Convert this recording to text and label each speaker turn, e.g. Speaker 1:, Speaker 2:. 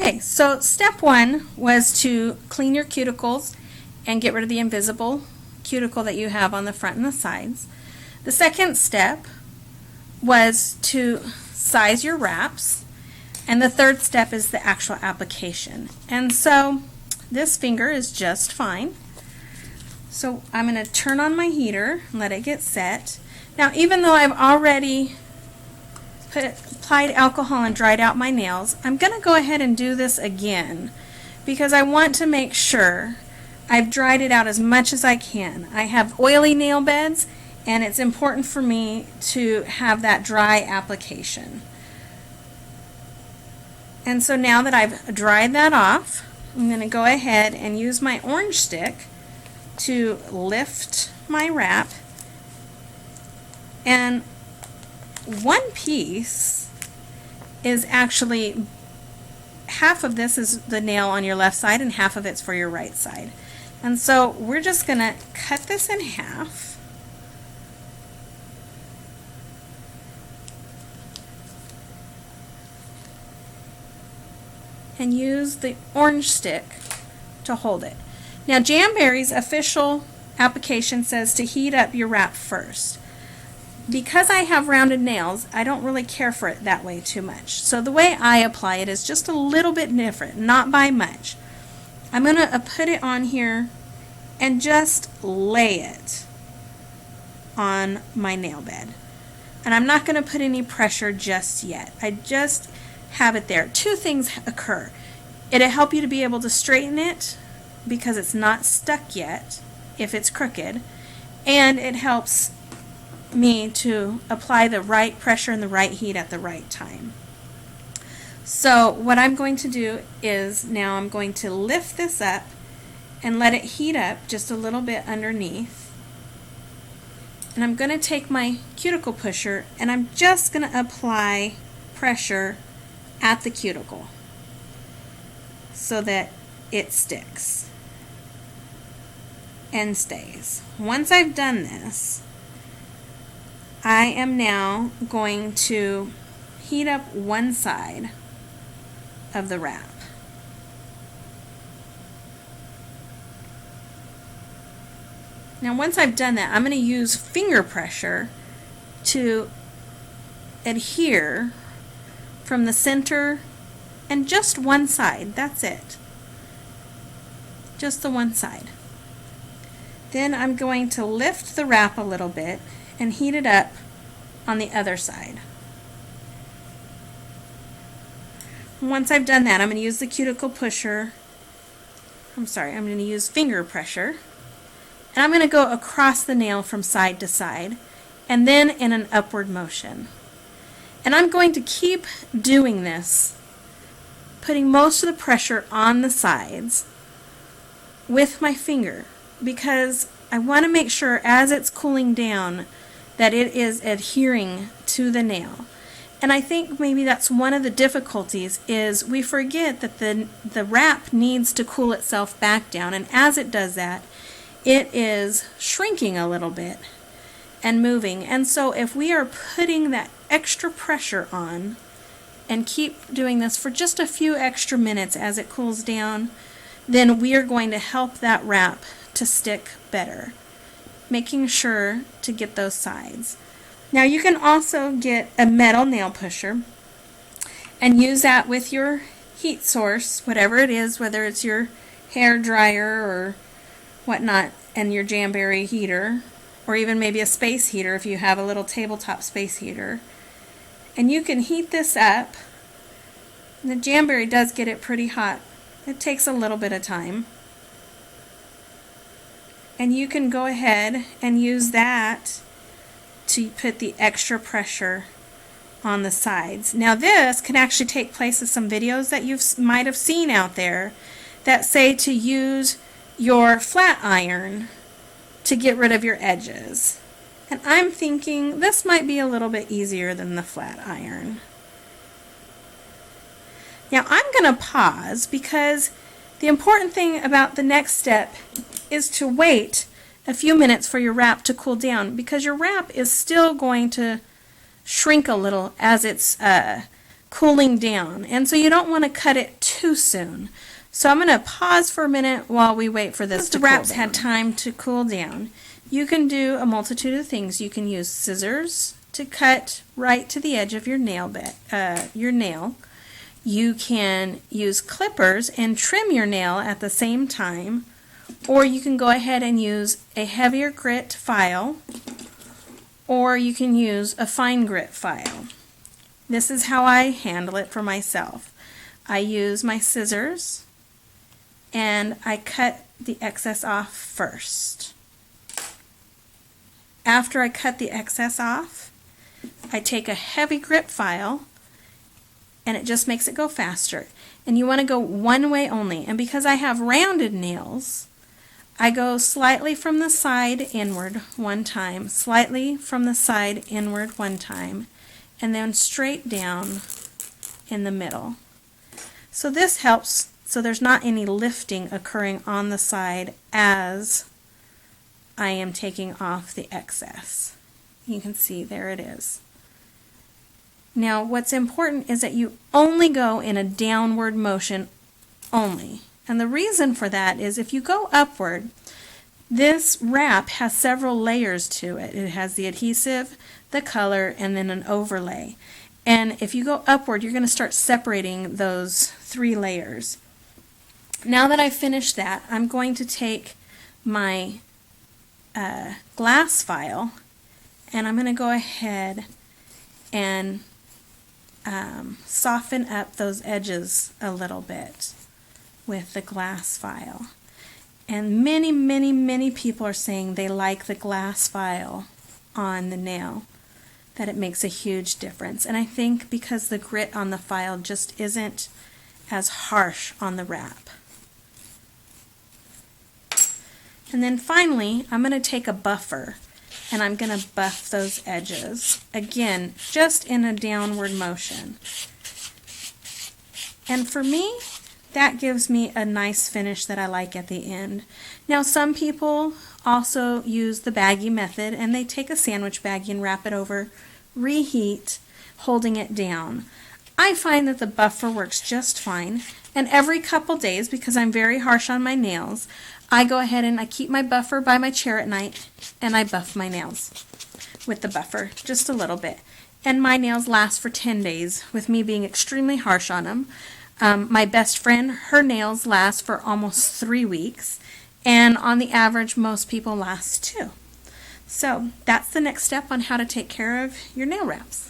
Speaker 1: Okay, so step one was to clean your cuticles and get rid of the invisible cuticle that you have on the front and the sides. The second step was to size your wraps, and the third step is the actual application. And so this finger is just fine. So I'm going to turn on my heater and let it get set. Now, even though I've already applied alcohol and dried out my nails, I'm going to go ahead and do this again because I want to make sure I've dried it out as much as I can. I have oily nail beds, and it's important for me to have that dry application. And so now that I've dried that off, I'm going to go ahead and use my orange stick to lift my wrap, and one piece is actually, half of this is the nail on your left side and half of it's for your right side. And so we're just going to cut this in half. And use the orange stick to hold it. Now, Jamberry's official application says to heat up your wrap first. Because I have rounded nails, I don't really care for it that way too much. So the way I apply it is just a little bit different, not by much. I'm going to put it on here and just lay it on my nail bed. And I'm not going to put any pressure just yet. I just have it there. Two things occur. It'll help you to be able to straighten it because it's not stuck yet if it's crooked, and it helps me to apply the right pressure and the right heat at the right time. So what I'm going to do is now I'm going to lift this up and let it heat up just a little bit underneath. And I'm going to take my cuticle pusher and I'm just going to apply pressure at the cuticle so that it sticks and stays. Once I've done this, I am now going to heat up one side of the wrap. Now, once I've done that, I'm going to use finger pressure to adhere from the center and just one side. That's it. Just the one side. Then I'm going to lift the wrap a little bit and heat it up on the other side. Once I've done that, I'm going to use the cuticle pusher. I'm going to use finger pressure. And I'm going to go across the nail from side to side and then in an upward motion. And I'm going to keep doing this, putting most of the pressure on the sides with my finger, because I want to make sure as it's cooling down that it is adhering to the nail. And I think maybe that's one of the difficulties, is we forget that the wrap needs to cool itself back down, and as it does that, it is shrinking a little bit and moving. And so if we are putting that extra pressure on and keep doing this for just a few extra minutes as it cools down, then we are going to help that wrap to stick better, making sure to get those sides. Now, you can also get a metal nail pusher and use that with your heat source, whatever it is, whether it's your hair dryer or whatnot, and your Jamberry heater, or even maybe a space heater if you have a little tabletop space heater. And you can heat this up. And the Jamberry does get it pretty hot. It takes a little bit of time. And you can go ahead and use that to put the extra pressure on the sides. Now, this can actually take place in some videos that you might have seen out there that say to use your flat iron to get rid of your edges. And I'm thinking this might be a little bit easier than the flat iron. Now, I'm going to pause because the important thing about the next step is to wait a few minutes for your wrap to cool down, because your wrap is still going to shrink a little as it's cooling down, and so you don't want to cut it too soon. So I'm going to pause for a minute while we wait for this to cool down. The wraps had time to cool down. You can do a multitude of things. You can use scissors to cut right to the edge of your nail. You can use clippers and trim your nail at the same time, or you can go ahead and use a heavier grit file, or you can use a fine grit file. This is how I handle it for myself. I use my scissors and I cut the excess off first. After I cut the excess off, I take a heavy grip file, and it just makes it go faster. And you want to go one way only. And because I have rounded nails, I go slightly from the side inward one time, slightly from the side inward one time, and then straight down in the middle. So this helps so there's not any lifting occurring on the side as I am taking off the excess. You can see there it is. Now what's important is that you only go in a downward motion only. And the reason for that is if you go upward, this wrap has several layers to it. It has the adhesive, the color, and then an overlay. And if you go upward, you're going to start separating those 3 layers. Now that I've finished that, I'm going to take my glass file, and I'm going to go ahead and soften up those edges a little bit with the glass file. And many people are saying they like the glass file on the nail, that it makes a huge difference. And I think because the grit on the file just isn't as harsh on the wrap. And then finally, I'm going to take a buffer and I'm going to buff those edges. Again, just in a downward motion. And for me, that gives me a nice finish that I like at the end. Now some people also use the baggie method, and they take a sandwich baggie and wrap it over, reheat, holding it down. I find that the buffer works just fine, and every couple days, because I'm very harsh on my nails, I go ahead and I keep my buffer by my chair at night and I buff my nails with the buffer just a little bit. And my nails last for 10 days with me being extremely harsh on them. My best friend, her nails last for almost 3 weeks, and on the average most people last 2. So that's the next step on how to take care of your nail wraps.